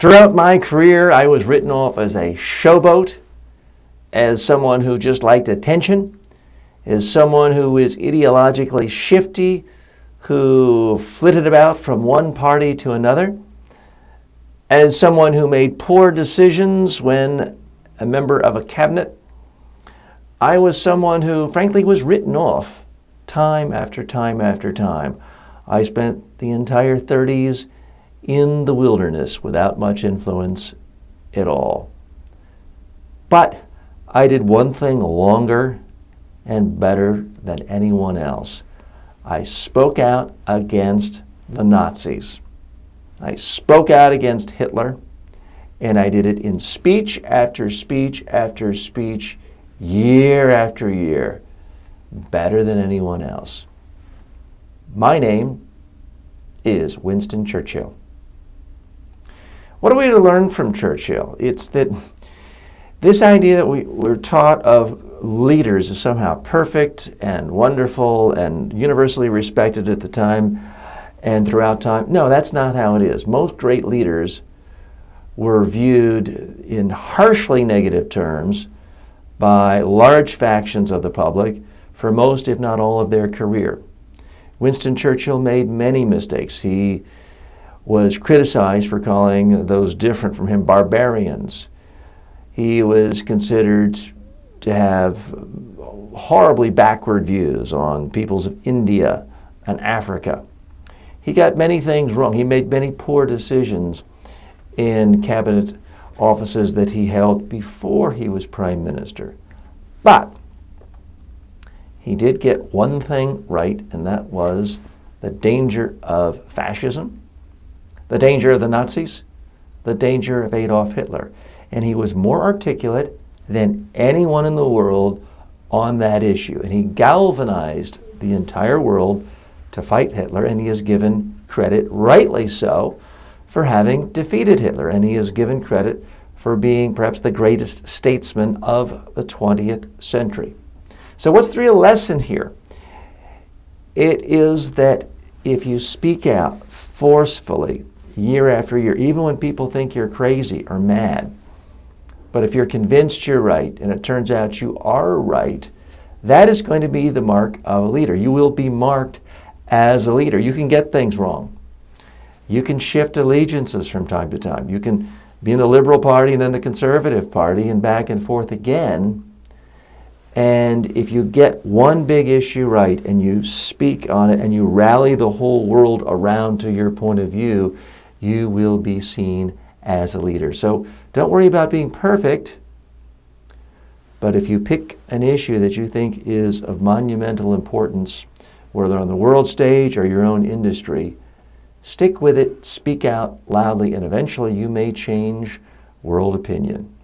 Throughout my career, I was written off as a showboat, as someone who just liked attention, as someone who is ideologically shifty, who flitted about from one party to another, as someone who made poor decisions when a member of a cabinet. I was someone who, frankly, was written off time after time after time. I spent the entire 30s in the wilderness without much influence at all. But I did one thing longer and better than anyone else. I spoke out against the Nazis. I spoke out against Hitler, and I did it in speech after speech after speech, year after year, better than anyone else. My name is Winston Churchill. What are we to learn from Churchill? It's that this idea that we're taught of leaders as somehow perfect and wonderful and universally respected at the time and throughout time. No, that's not how it is. Most great leaders were viewed in harshly negative terms by large factions of the public for most, if not all, of their career. Winston Churchill made many mistakes. He was criticized for calling those different from him barbarians. He was considered to have horribly backward views on peoples of India and Africa. He got many things wrong. He made many poor decisions in cabinet offices that he held before he was prime minister. But he did get one thing right, and that was the danger of fascism, the danger of the Nazis, the danger of Adolf Hitler. And he was more articulate than anyone in the world on that issue. And he galvanized the entire world to fight Hitler, and he is given credit, rightly so, for having defeated Hitler. And he is given credit for being perhaps the greatest statesman of the 20th century. So what's the real lesson here? It is that if you speak out forcefully year after year, even when people think you're crazy or mad, but if you're convinced you're right and it turns out you are right, that is going to be the mark of a leader. You will be marked as a leader. You can get things wrong. You can shift allegiances from time to time. You can be in the Liberal Party and then the Conservative Party and back and forth again. And if you get one big issue right and you speak on it and you rally the whole world around to your point of view, you will be seen as a leader. So don't worry about being perfect, but if you pick an issue that you think is of monumental importance, whether on the world stage or your own industry, stick with it, speak out loudly, and eventually you may change world opinion.